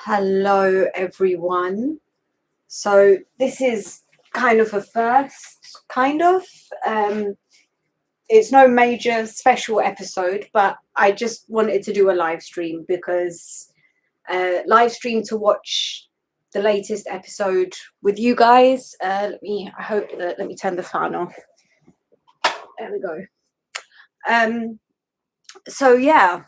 Hello, everyone. So, this is kind of a first, kind of. Um, it's no major special episode, but I just wanted to do a live stream because live stream to watch the latest episode with you guys. I hope that, let me turn the fan off. There we go. So, yeah,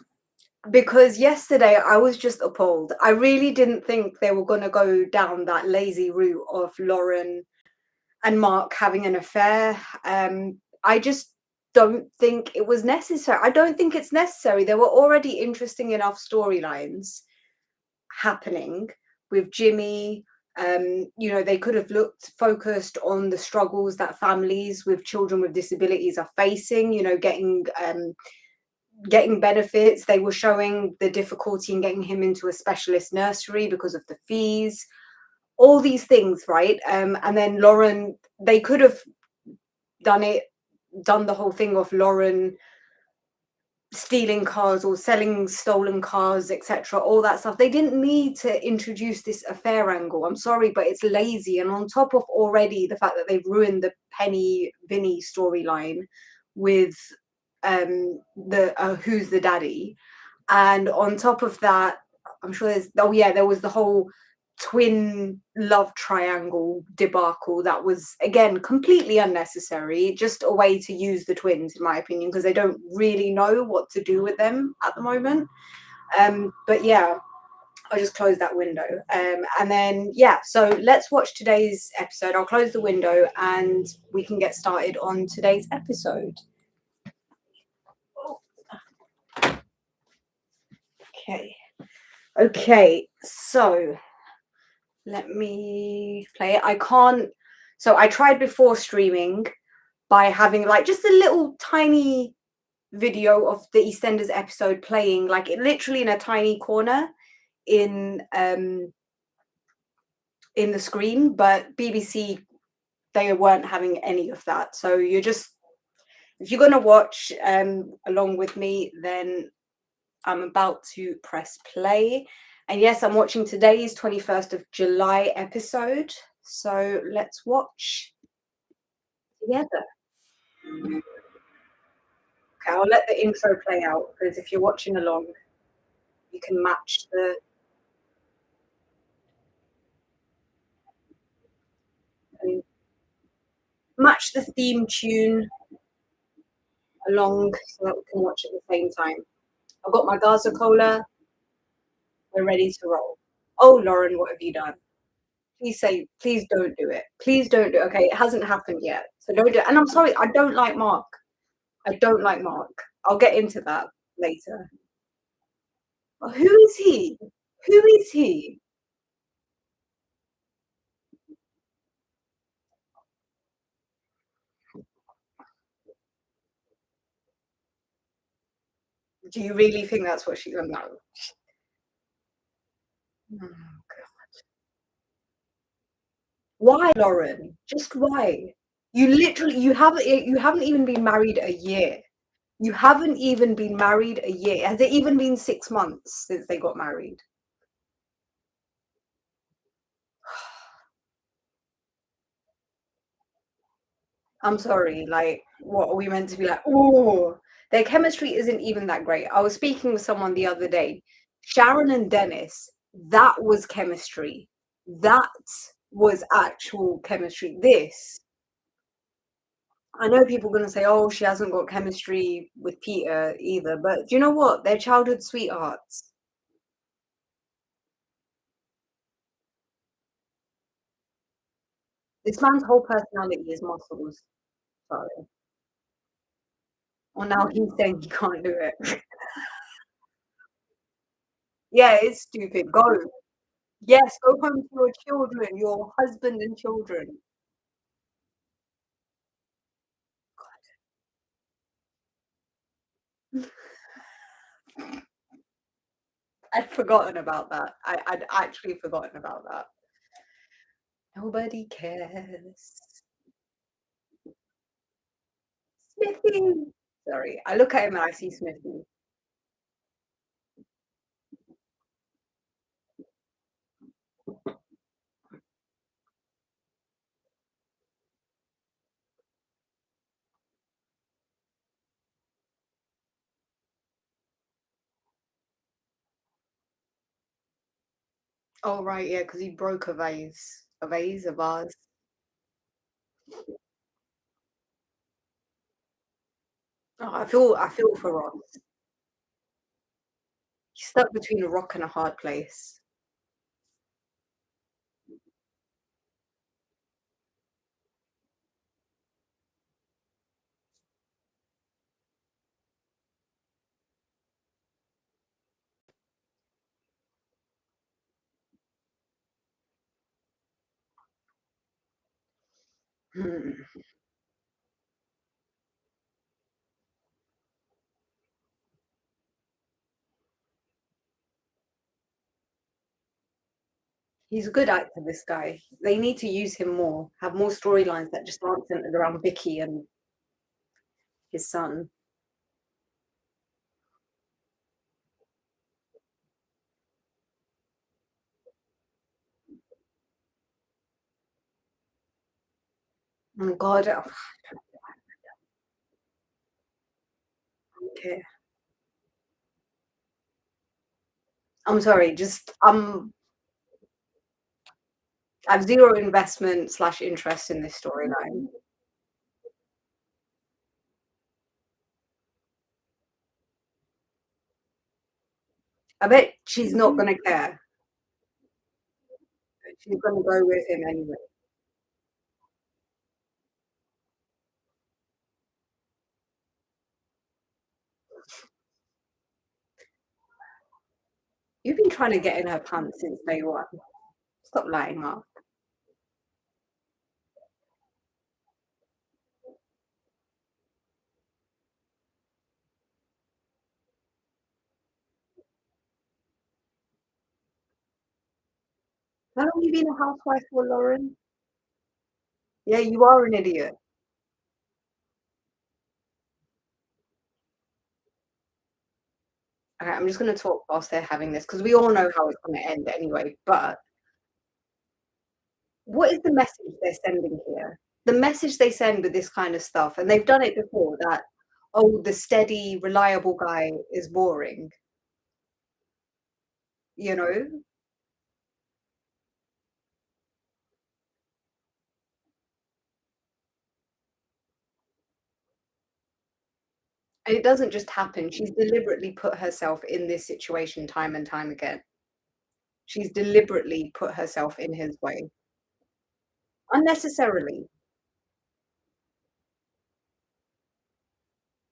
because yesterday I was just appalled. I really didn't think they were going to go down that lazy route of Lauren and Mark having an affair. I just don't think it was necessary. I don't think it's necessary. There were already interesting enough storylines happening with Jimmy. They could have looked focused on the struggles that families with children with disabilities are facing, getting benefits. They were showing the difficulty in getting him into a specialist nursery because of the fees, all these things, right? And then Lauren, they could have done the whole thing of Lauren stealing cars or selling stolen cars, etc., all that stuff. They didn't need to introduce this affair angle. I'm sorry, but it's lazy. And on top of already the fact that they've ruined the Penny Vinny storyline with the who's the daddy, and on top of that, I'm sure there was the whole twin love triangle debacle that was again completely unnecessary, just a way to use the twins in my opinion, because they don't really know what to do with them at the moment. But yeah, I'll just close that window. And then yeah, so let's watch today's episode. I'll close the window and we can get started on today's episode. Okay, so let me play it. I tried before streaming by having like just a little tiny video of the EastEnders episode playing, like it literally in a tiny corner in the screen, but BBC, they weren't having any of that. So if you're gonna watch along with me, then I'm about to press play. And yes, I'm watching today's 21st of July episode. So let's watch together. Okay, I'll let the intro play out because if you're watching along, you can match the theme tune along so that we can watch at the same time. I've got my Gaza Cola. We're ready to roll. Oh, Lauren, what have you done? Please don't do it. Please don't do it. Okay, it hasn't happened yet. So don't do it. And I'm sorry, I don't like Mark. I don't like Mark. I'll get into that later. Who is he? Who is he? Do you really think that's what she's gonna know? Oh, why, Lauren? Just why? You haven't even been married a year. You haven't even been married a year. Has it even been 6 months since they got married? I'm sorry, like, what are we meant to be like? Oh, their chemistry isn't even that great. I was speaking with someone the other day. Sharon and Dennis, that was chemistry. That was actual chemistry. I know people are going to say, oh, she hasn't got chemistry with Peter either. But do you know what? They're childhood sweethearts. This man's whole personality is muscles. Sorry. Well, now he's saying he can't do it. Yeah, it's stupid. Go. Yes, go home to your children, your husband and children. I'd forgotten about that. I'd actually forgotten about that. Nobody cares. Smithy. Sorry, I look at him and I see Smithy. Oh, right, yeah, because he broke a vase. A vase? A vase? Oh, I feel for Ross. He's stuck between a rock and a hard place. Hmm. He's a good actor, this guy. They need to use him more, have more storylines that just aren't centered around Vicky and his son. Oh God, okay. I'm sorry, just I have zero investment slash interest in this storyline. I bet she's not gonna care. She's gonna go with him anyway. You've been trying to get in her pants since day one. Stop lying, Mark. How long you been a housewife for, Lauren? Yeah, you are an idiot. Okay, I'm just gonna talk whilst they're having this because we all know how it's gonna end anyway. But what is the message they're sending here? The message they send with this kind of stuff, and they've done it before, that, "Oh, the steady, reliable guy is boring," you know? And it doesn't just happen. She's deliberately put herself in this situation time and time again. She's deliberately put herself in his way, unnecessarily.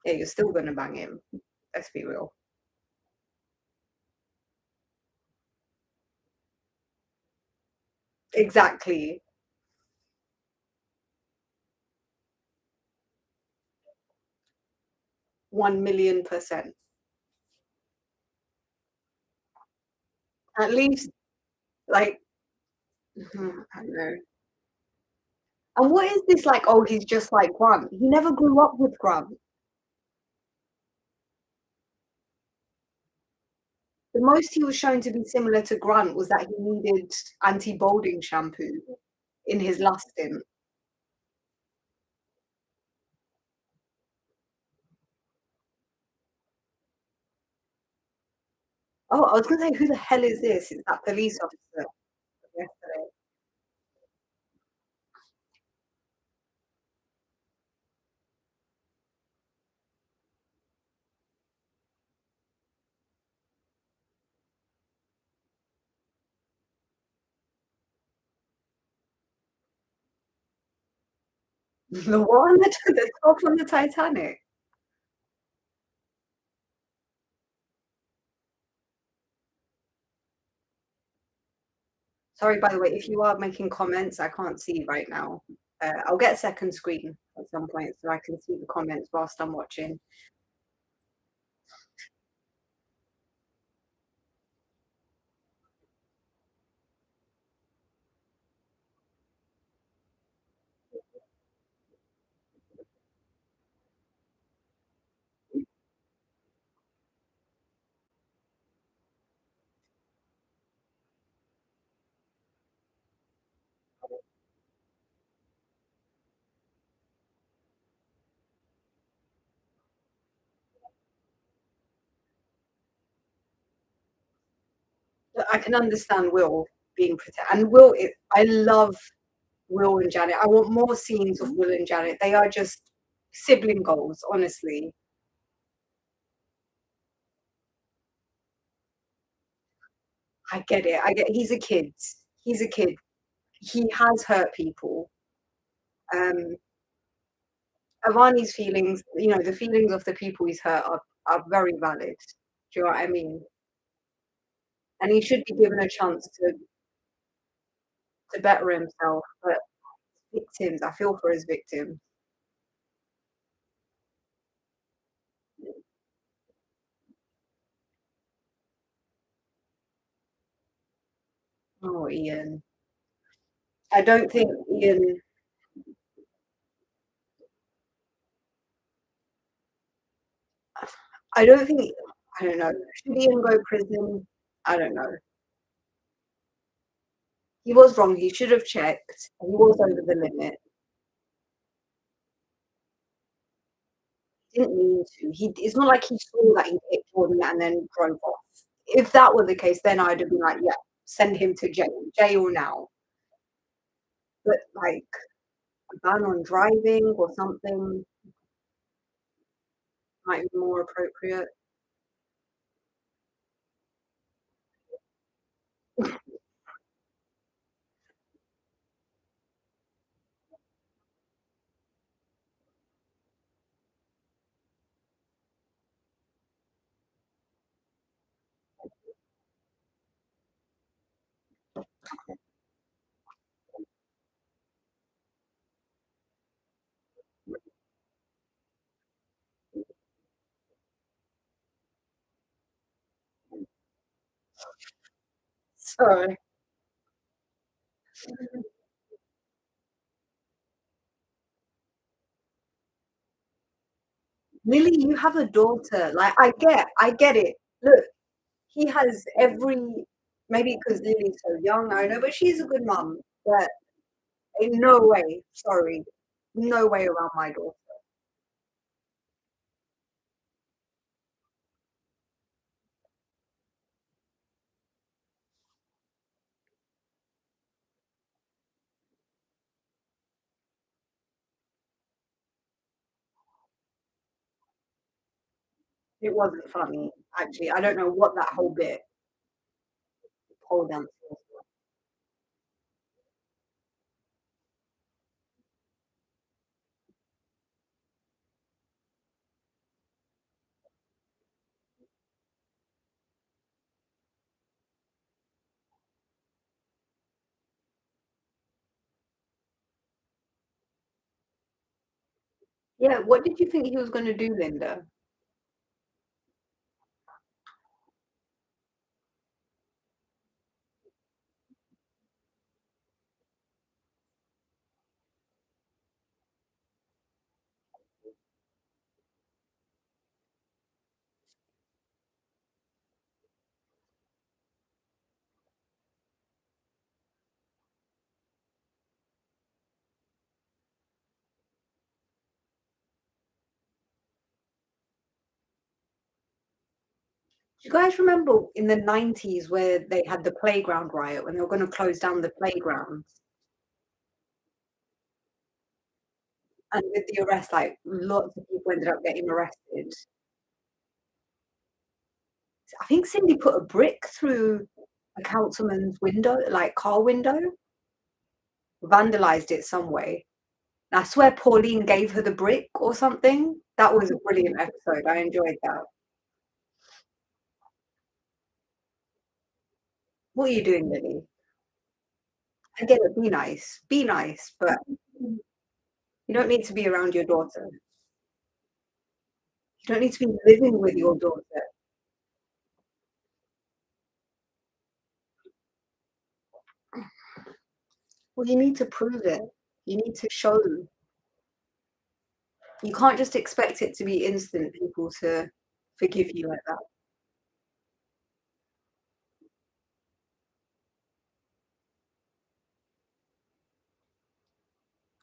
Yeah, you're still gonna bang him. Let's be real. Exactly. 1,000,000%. At least, like, I don't know. And what is this, like, "Oh, he's just like Grant." He never grew up with Grant. The most he was shown to be similar to Grant was that he needed anti-balding shampoo in his last stint. Oh, I was gonna say, who the hell is this? It's that police officer yesterday. The one that took the top on the Titanic. Sorry, by the way, if you are making comments, I can't see right now. I'll get a second screen at some point so I can see the comments whilst I'm watching. I can understand Will. being protected. And Will, I love Will and Janet. I want more scenes of Will and Janet. They are just sibling goals, honestly. I get it. I get he's a kid. He's a kid. He has hurt people. Um, Avani's feelings, the feelings of the people he's hurt are very valid. Do you know what I mean? And he should be given a chance to better himself. But victims, I feel for his victims. Oh, Ian. I don't think Ian. I don't think. I don't know. Should Ian go prison? I don't know. He was wrong. He should have checked. He was over the limit. He didn't mean to. It's not like he saw that he hit Jordan and then drove off. If that were the case, then I'd have been like, yeah, send him to jail. Jail now. But like a ban on driving or something might be more appropriate. So, Lily, you have a daughter. Like, I get it. Look, he has every, maybe because Lily's so young, I know, but she's a good mum. But in no way, sorry, no way around my daughter. It wasn't funny, actually. I don't know what that whole bit, pole dance was. Yeah, what did you think he was going to do, Linda? Do you guys remember in the 90s where they had the playground riot when they were going to close down the playgrounds? And with the arrest, like lots of people ended up getting arrested. I think Cindy put a brick through a councilman's window, like car window, vandalized it some way. And I swear Pauline gave her the brick or something. That was a brilliant episode. I enjoyed that. What are you doing, Lily? I get it. Be nice, but you don't need to be around your daughter. You don't need to be living with your daughter. Well, you need to prove it. You need to show. You can't just expect it to be instant, people to forgive you like that.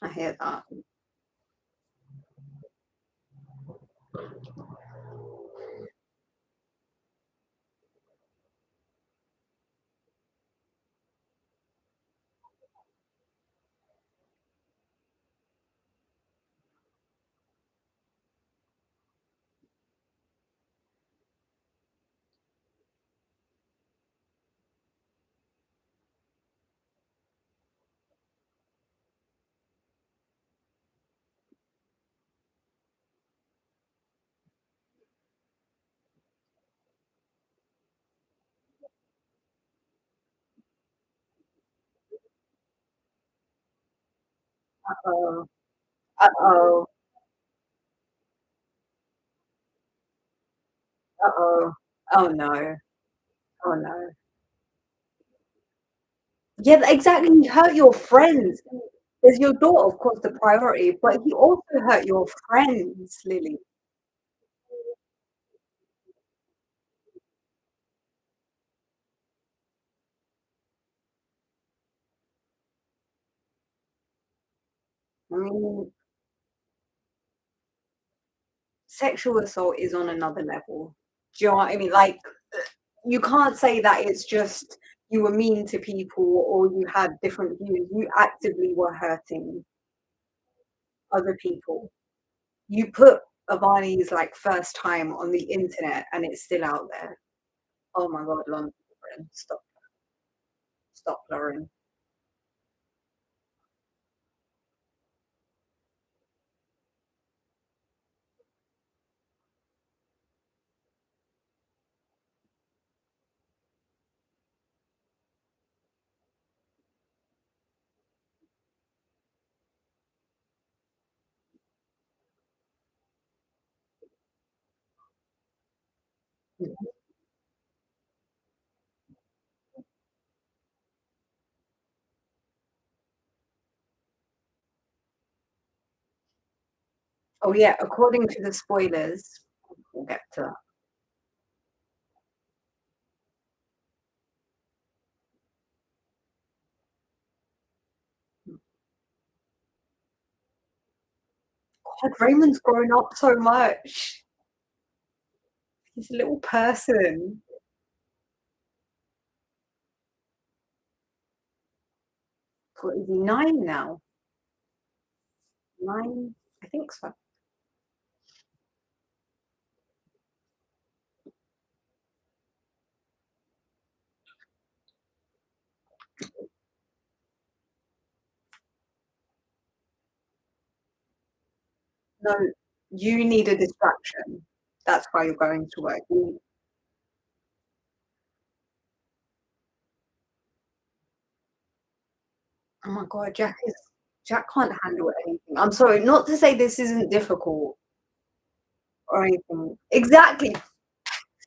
I hear that. Uh-oh. Uh-oh. Uh-oh. Oh, no. Oh, no. Yeah, exactly, you hurt your friends. Is your daughter, of course, the priority, but you also hurt your friends, Lily. I mean, sexual assault is on another level. Do you know what I mean? Like, you can't say that it's just you were mean to people or you had different views. You actively were hurting other people. You put Avani's, like, first time on the internet and it's still out there. Oh my god, Lauren, stop, Lauren. Oh yeah, according to the spoilers, we'll get to that. God, Raymond's grown up so much. He's a little person. What is he, 9 now? 9? I think so. No, you need a distraction. That's why you're going to work. You Oh my god, Jack can't handle anything. I'm sorry, not to say this isn't difficult or anything. Exactly.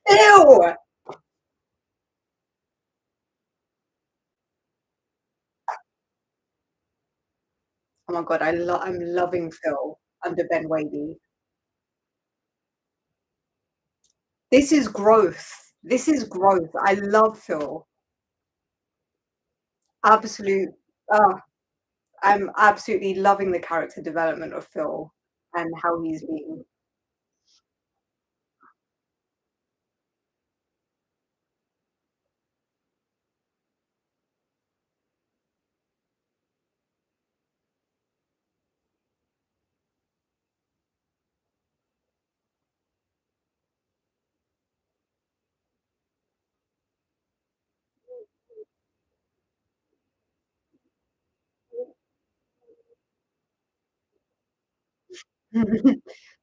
Ew! Oh my god, I'm loving Phil under Ben Wady. This is growth. This is growth. I love Phil. Absolute ah, I'm absolutely loving the character development of Phil and how he's being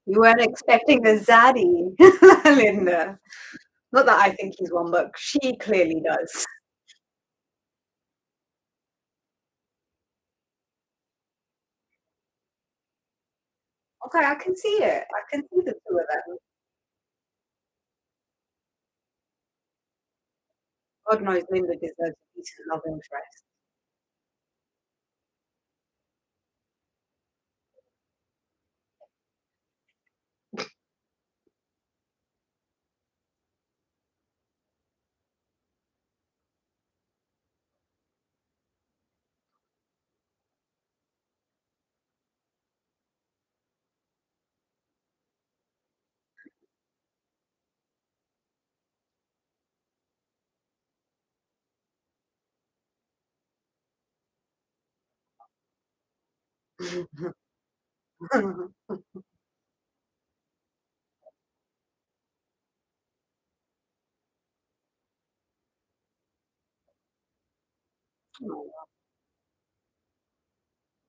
You weren't expecting a zaddy, Linda. Not that I think he's one, but she clearly does. Okay, I can see it. I can see the 2 of them. God knows Linda deserves a decent love interest.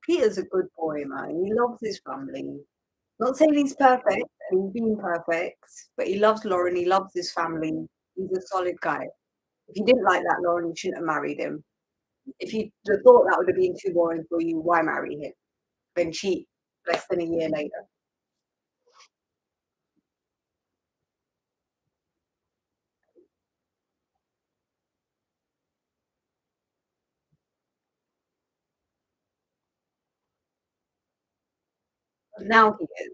Peter's a good boy, man. He loves his family. Not saying he's perfect, and he's been perfect, but he loves Lauren, he loves his family. He's a solid guy. If you didn't like that Lauren, you shouldn't have married him. If you thought that would have been too boring for you, why marry him? then cheat less than a year later. Now he is.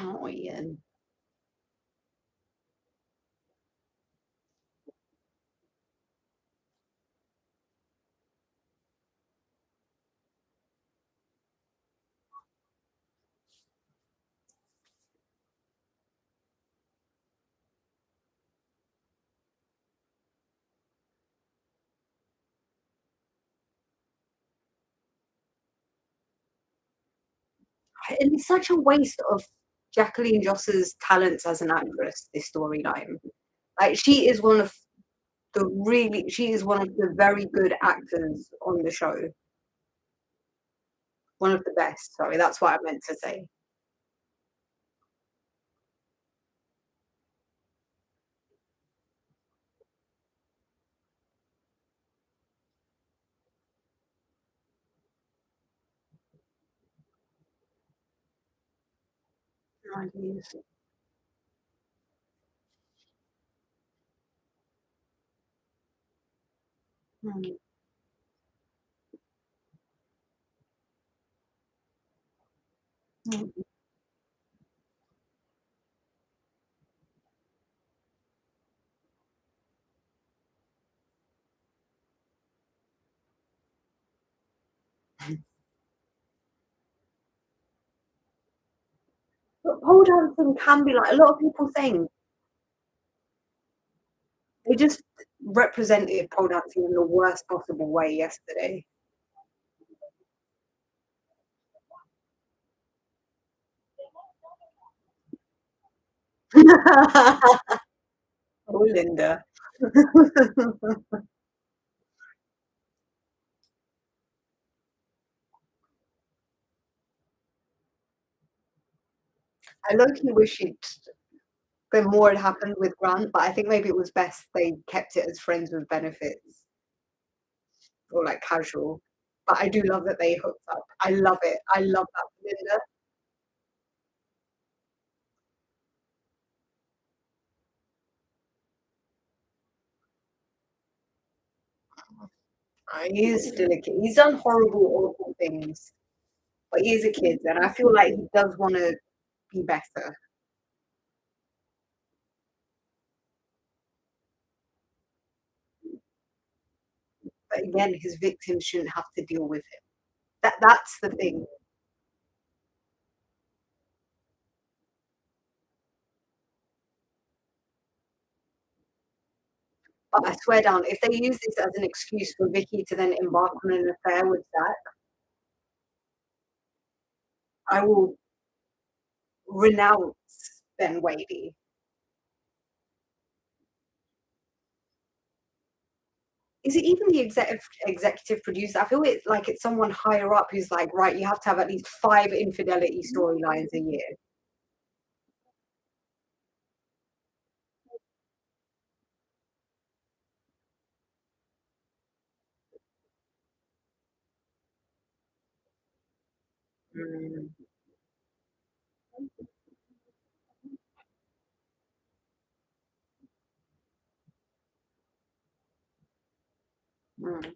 Oh, Ian. And it's such a waste of Jacqueline Joss's talents as an actress, this storyline. Like, she is one of the very good actors on the show. One of the best, sorry, that's what I meant to say. Oh, yes. Mm, mm. But pole dancing can be like a lot of people think they just represented pole dancing in the worst possible way yesterday. Oh, Linda. I low-key wish it then more had happened with Grant, but I think maybe it was best they kept it as friends with benefits or like casual. But I do love that they hooked up. I love it. I love that for Linda. He is still a kid. He's done horrible, awful things, but he is a kid, and I feel like he does want to be better. But again, his victims shouldn't have to deal with him. That's the thing. But I swear down, if they use this as an excuse for Vicky to then embark on an affair with Zach, I will renounce Ben Wadey. Is it even the executive producer? I feel it's like it's someone higher up who's like, right, you have to have at least 5 infidelity storylines a year. Mm, mm.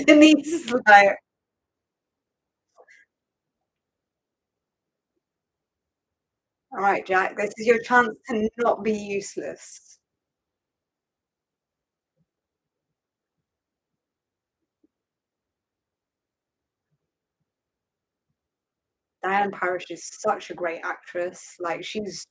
Denise is like, all right, Jack, this is your chance to not be useless. Diane Parrish is such a great actress. Like, she's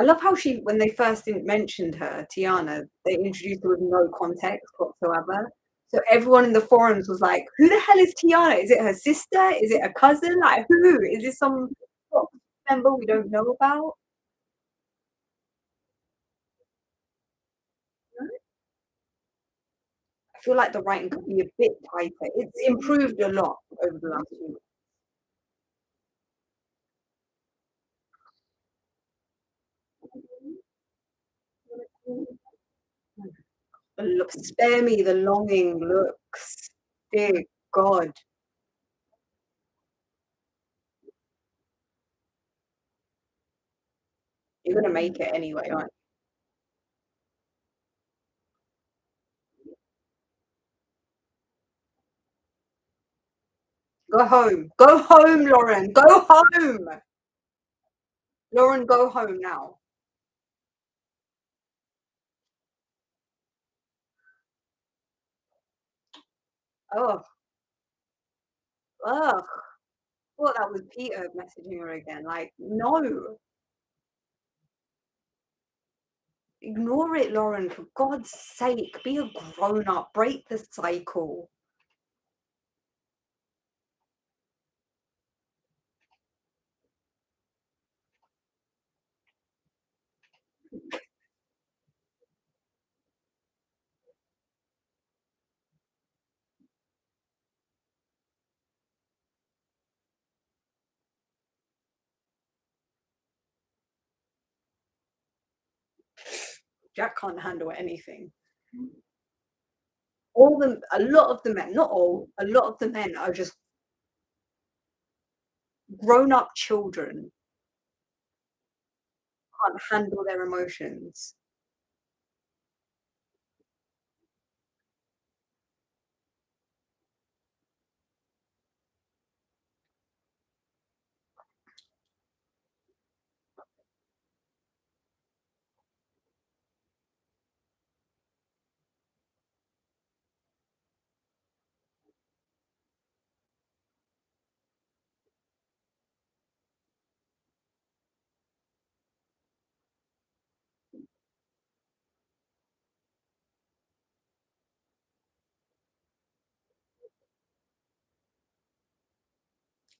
I love how when they first mentioned her, Tiana, they introduced her with no context whatsoever. So everyone in the forums was like, "Who the hell is Tiana? Is it her sister? Is it a cousin? Like, who? Is this some member we don't know about?" I feel like the writing could be a bit tighter. It's improved a lot over the last few spare me the longing looks. Dear God, you're gonna make it anyway, aren't you? Go home. Go home, Lauren. Go home. Lauren, go home now. Oh, ugh. Thought that was Peter messaging her again. Like, no. Ignore it, Lauren, for God's sake. Be a grown up. Break the cycle. Jack can't handle anything. A lot of the men, not all, a lot of the men are just grown up children, can't handle their emotions.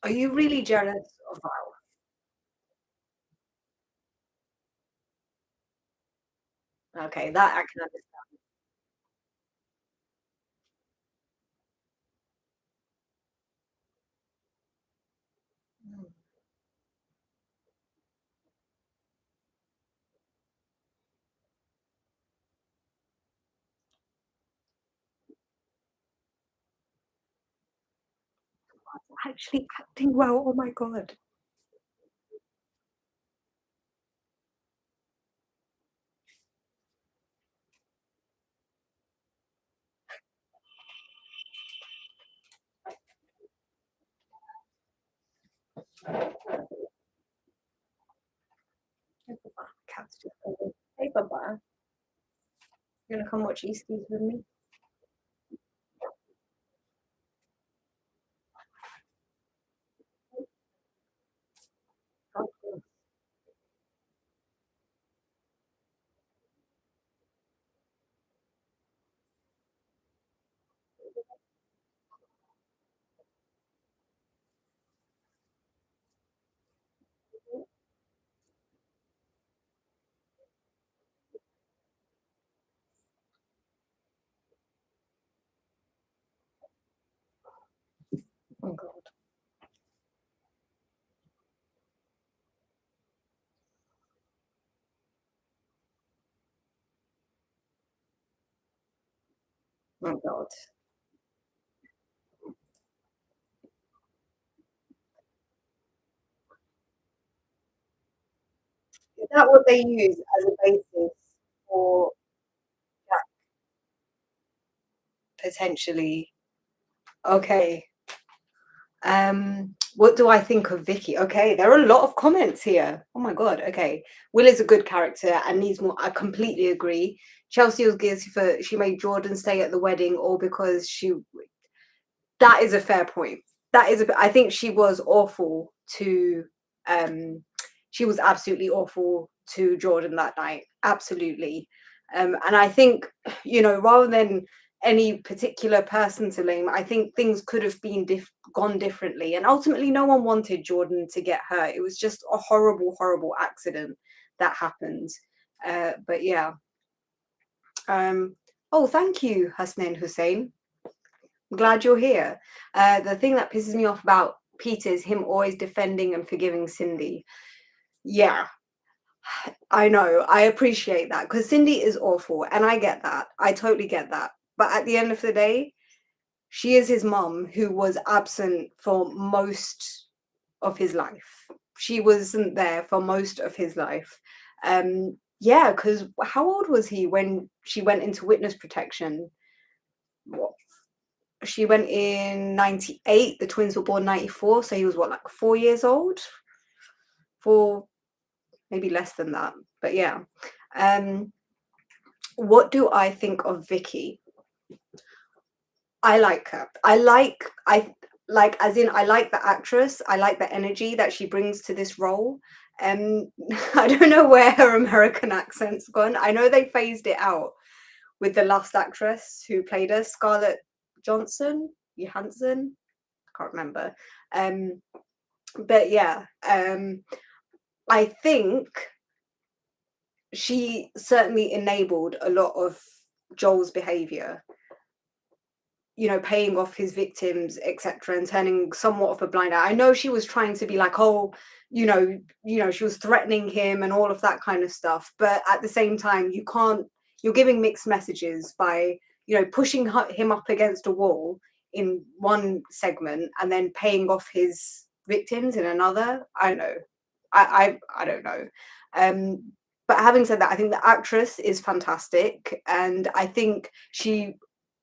Are you really jealous of Val? Okay, that I can understand. Actually acting well, oh my God. Hey, Baba. Cat's just over. Hey, Baba. You gonna come watch Easties with me? Oh, oh God. Oh God. Is that what they use as a basis for Jack potentially? Okay. What do I think of Vicky? Okay, there are a lot of comments here. Oh my God. Okay. Will is a good character and needs more. I completely agree. Chelsea was guilty for she made Jordan stay at the wedding or because she that is a fair point. That is I think she was awful to um she was absolutely awful to Jordan that night. Absolutely. And I think, rather than any particular person to blame, I think things could have been gone differently. And ultimately, no one wanted Jordan to get hurt. It was just a horrible, horrible accident that happened. But yeah. Oh, thank you, Hasnain Hussein. I'm glad you're here. The thing that pisses me off about Peter is him always defending and forgiving Cindy. Yeah, I know. I appreciate that because Cindy is awful, and I get that. I totally get that. But at the end of the day, she is his mum who was absent for most of his life. She wasn't there for most of his life. Yeah, because how old was he when she went into witness protection? What? She went in 98. The twins were born 94, so he was what, like 4 years old? For maybe less than that. But yeah. What do I think of Vicky? I like her. I like the actress. I like the energy that she brings to this role. I don't know where her American accent's gone. I know they phased it out with the last actress who played her, Scarlett Johansson. I can't remember. But yeah, I think she certainly enabled a lot of Joel's behavior, paying off his victims, etc., and turning somewhat of a blind eye. I know she was trying to be like, oh, she was threatening him and all of that kind of stuff. But at the same time, you're giving mixed messages by, pushing him up against a wall in one segment and then paying off his victims in another. I don't know. I don't know. But having said that, I think the actress is fantastic, and I think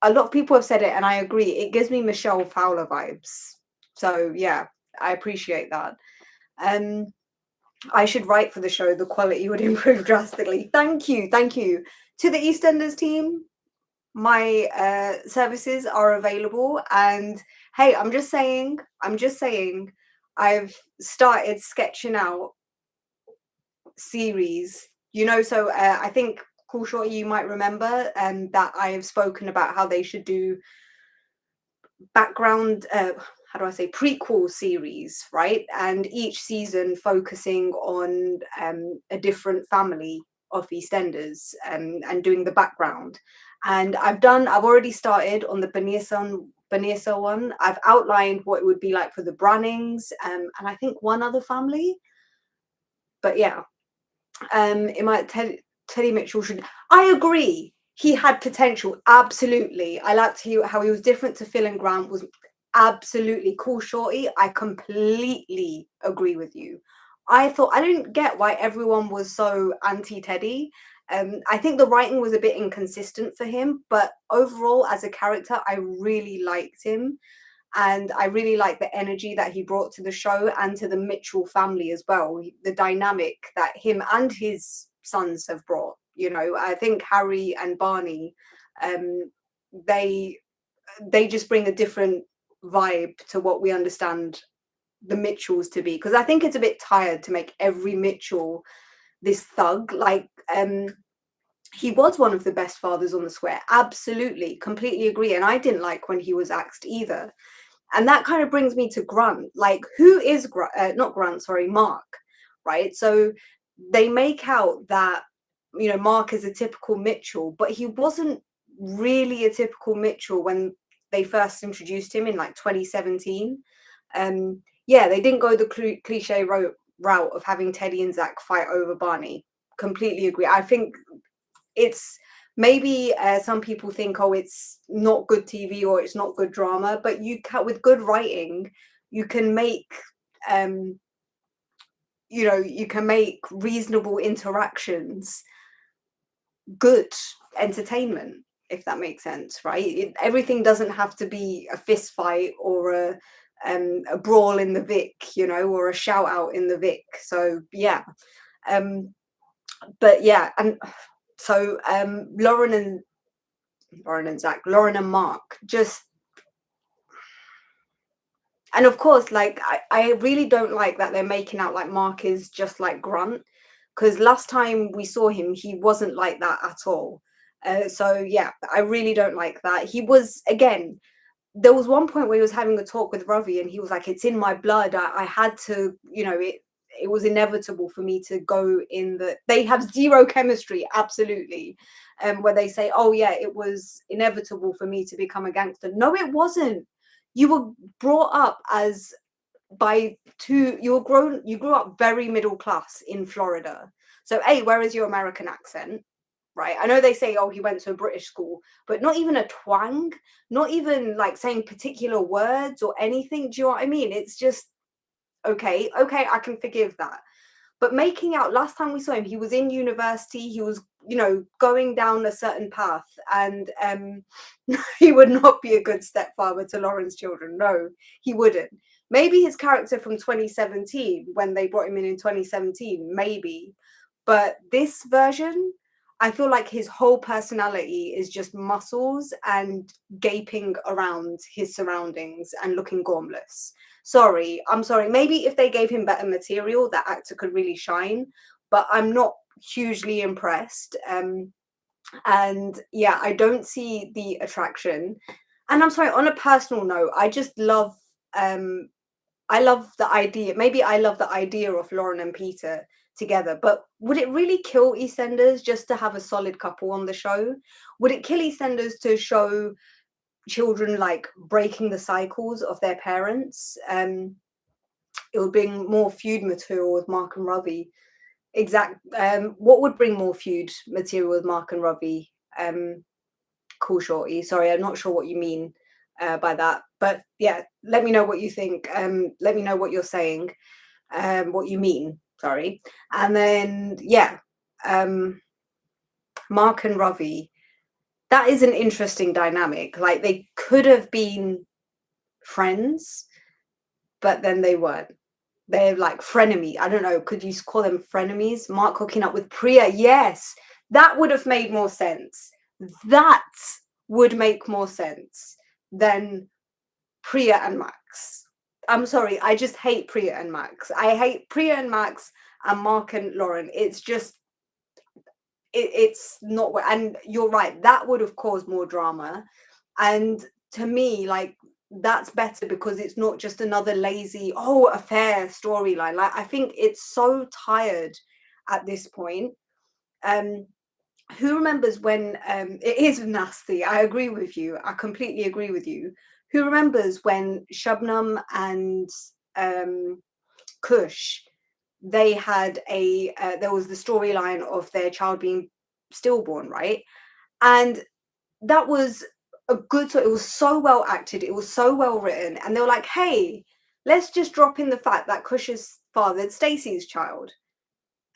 a lot of people have said it, and I agree. It gives me Michelle Fowler vibes. So yeah, I appreciate that. I should write for the show. The quality would improve drastically. Thank you to the EastEnders team. My services are available, and hey, I'm just saying, I've started sketching out series. So I think, Cool Shorty, you might remember that I have spoken about how they should do background, how do I say, prequel series, right? And each season focusing on a different family of EastEnders, and doing the background. And I've already started on the Banisa one. I've outlined what it would be like for the Brannings, and I think one other family. But yeah, Teddy Mitchell should. I agree. He had potential. Absolutely. I liked how he was different to Phil and Grant. Was absolutely cool, Shorty. I completely agree with you. I didn't get why everyone was so anti-Teddy. I think the writing was a bit inconsistent for him, but overall, as a character, I really liked him. And I really like the energy that he brought to the show and to the Mitchell family as well. The dynamic that him and his sons have brought. I think Harry and Barney, they just bring a different vibe to what we understand the Mitchells to be. Because I think it's a bit tired to make every Mitchell this thug. He was one of the best fathers on the square. Absolutely, completely agree. And I didn't like when he was axed either. And that kind of brings me to Grant. Who is not Grant, sorry, Mark, right? So they make out that, Mark is a typical Mitchell, but he wasn't really a typical Mitchell when they first introduced him in 2017. Yeah, they didn't go the cliche route of having Teddy and Zach fight over Barney. Completely agree. I think it's maybe some people think, oh, it's not good TV or it's not good drama, but with good writing, you can make you can make reasonable interactions good entertainment, if that makes sense, right? Everything doesn't have to be a fist fight or a brawl in the Vic, or a shout out in the Vic. So yeah, but yeah, and so Lauren and Zach, Lauren and Mark, just And of course, like I really don't like that they're making out like Mark is just like Grunt, because last time we saw him, he wasn't like that at all. So yeah, I really don't like that. He was, again, there was one point where he was having a talk with Ravi and he was like, it's in my blood. I had to, it was inevitable for me to go in they have zero chemistry, absolutely. Where they say, oh yeah, it was inevitable for me to become a gangster. No, it wasn't. You were brought up as you grew up very middle class in Florida. So where is your American accent? Right, I know they say, oh, he went to a British school, but not even a twang, not even like saying particular words or anything. Do you know what I mean? It's just okay, I can forgive that. But making out, last time we saw him, he was in university, he was, going down a certain path, and he would not be a good stepfather to Lauren's children. No, he wouldn't. Maybe his character from 2017, when they brought him in 2017, maybe. But this version, I feel like his whole personality is just muscles and gaping around his surroundings and looking gormless. Sorry, I'm sorry. Maybe if they gave him better material, that actor could really shine. But I'm not hugely impressed. And yeah, I don't see the attraction. And I'm sorry, on a personal note, I just love I love the idea. Maybe I love the idea of Lauren and Peter together, but would it really kill EastEnders just to have a solid couple on the show? Would it kill EastEnders to show children like breaking the cycles of their parents? It would bring more feud material with Mark and Ravi. What would bring more feud material with Mark and Ravi? Cool, shorty. Sorry, I'm not sure what you mean by that, but yeah, let me know what you think. Let me know what you're saying, what you mean. Sorry, and then yeah, Mark and Ravi. That is an interesting dynamic. Like they could have been friends, but then they weren't. They're like frenemy. I don't know. Could you call them frenemies? Mark hooking up with Priya. Yes, that would have made more sense. That would make more sense than Priya and Max. I'm sorry. I just hate Priya and Max. I hate Priya and Max and Mark and Lauren. It's just, it's not. And you're right. That would have caused more drama. And to me, like, that's better because it's not just another lazy affair storyline. Like I think it's so tired at this point. Who remembers when it is nasty? I agree with you. I completely agree with you. Who remembers when Shabnam and Kush, they had there was the storyline of their child being stillborn, right? And that was it was so well acted, it was so well written, and they were like, hey, let's just drop in the fact that Kush's fathered Stacey's child.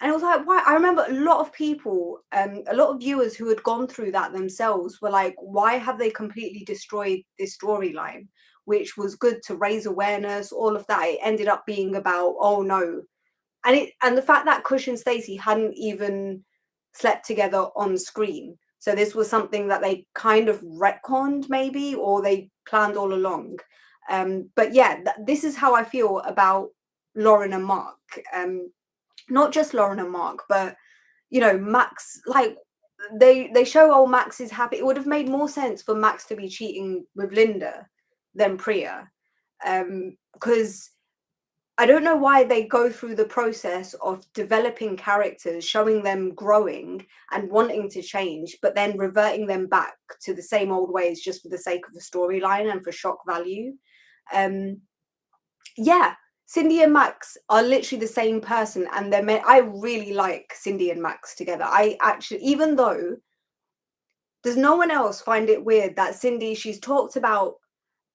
And it was like, why? I remember a lot of people, a lot of viewers who had gone through that themselves were like, why have they completely destroyed this storyline, which was good to raise awareness, all of that. It ended up being about, oh no. And the fact that Kush and Stacey hadn't even slept together on screen. So this was something that they kind of retconned maybe, or they planned all along. But yeah, this is how I feel about Lauren and Mark. Not just Lauren and Mark, but Max, like they show Max is happy. It would have made more sense for Max to be cheating with Linda than Priya. Because I don't know why they go through the process of developing characters, showing them growing and wanting to change, but then reverting them back to the same old ways just for the sake of the storyline and for shock value. Yeah, Cindy and Max are literally the same person, and I really like Cindy and Max together. I actually, even though does no one else find it weird that Cindy, she's talked about,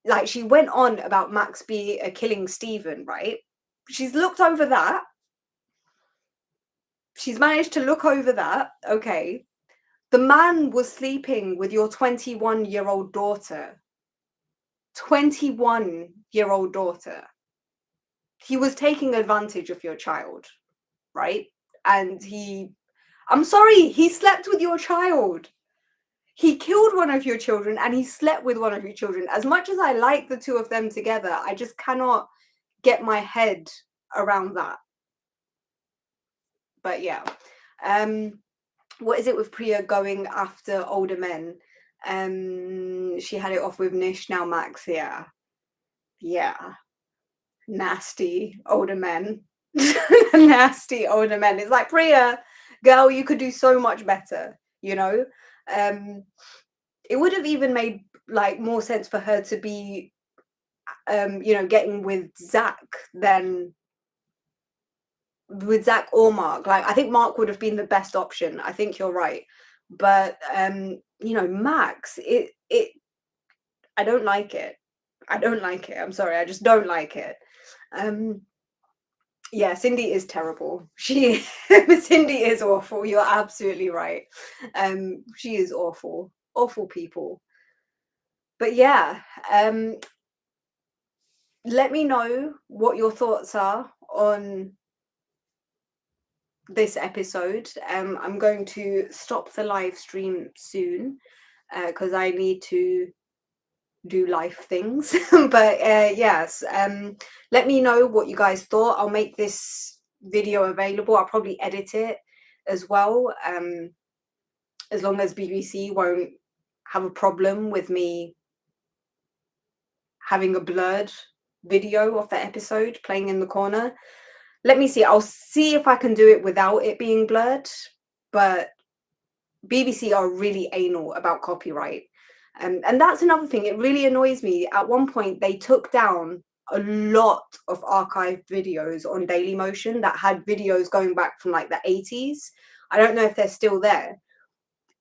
like she went on about Max killing Stephen, right? She's looked over that. She's managed to look over that. Okay. The man was sleeping with your 21-year-old daughter. 21-year-old daughter. He was taking advantage of your child, right? And I'm sorry, he slept with your child. he killed one of your children and he slept with one of your children. As much as I like the two of them together, I just cannot get my head around that. But yeah. What is it with Priya going after older men? She had it off with Nish, now Max. Yeah. Nasty older men. Nasty older men. It's like, Priya, girl, you could do so much better, you know? It would have even made like more sense for her to be getting with Zach than with Zach or Mark. Like, I think Mark would have been the best option. I think you're right. But Max, I don't like it. I don't like it. I'm sorry. I just don't like it. Yeah, Cindy is terrible. Cindy is awful. You're absolutely right. She is awful. Awful people. But yeah, let me know what your thoughts are on this episode. I'm going to stop the live stream soon because I need to do life things. But yes, let me know what you guys thought. I'll make this video available. I'll probably edit it as well, as long as BBC won't have a problem with me having a blurred video of the episode playing in the corner. Let me see. I'll see if I can do it without it being blurred, but BBC are really anal about copyright. And that's another thing. It really annoys me. At one point, they took down a lot of archived videos on Dailymotion that had videos going back from like the 80s. I don't know if they're still there.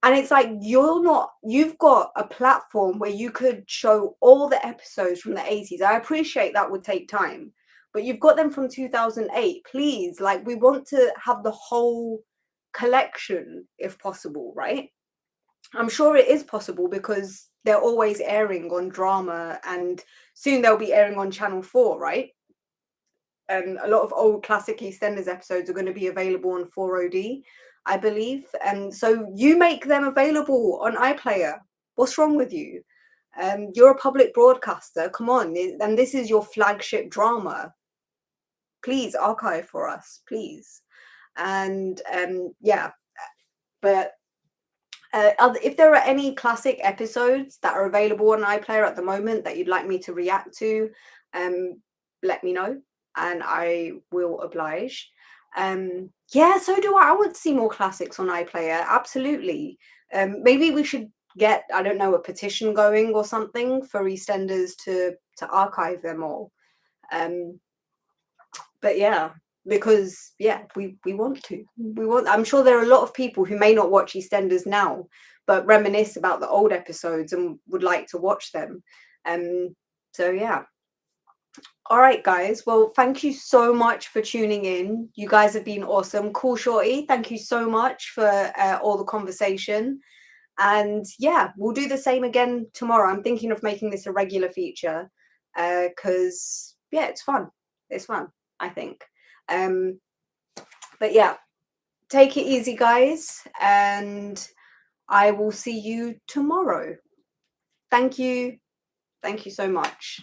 And it's like, you've got a platform where you could show all the episodes from the 80s. I appreciate that would take time, but you've got them from 2008. Please, like, we want to have the whole collection if possible, right? I'm sure it is possible because they're always airing on Drama and soon they'll be airing on Channel 4, right? And a lot of old classic EastEnders episodes are going to be available on 4OD, I believe. And so you make them available on iPlayer. What's wrong with you? You're a public broadcaster. Come on. And this is your flagship drama. Please archive for us, please. And yeah, but if there are any classic episodes that are available on iPlayer at the moment that you'd like me to react to, let me know and I will oblige. Yeah, so do I. I want to see more classics on iPlayer. Absolutely. Maybe we should get, I don't know, a petition going or something for EastEnders to archive them all. But yeah, because we want to. I'm sure there are a lot of people who may not watch EastEnders now, but reminisce about the old episodes and would like to watch them. So yeah. All right, guys. Well, thank you so much for tuning in. You guys have been awesome. Cool Shorty, thank you so much for all the conversation. And yeah, we'll do the same again tomorrow. I'm thinking of making this a regular feature because it's fun. It's fun, I think. But yeah, take it easy, guys, and I will see you tomorrow. Thank you. Thank you so much.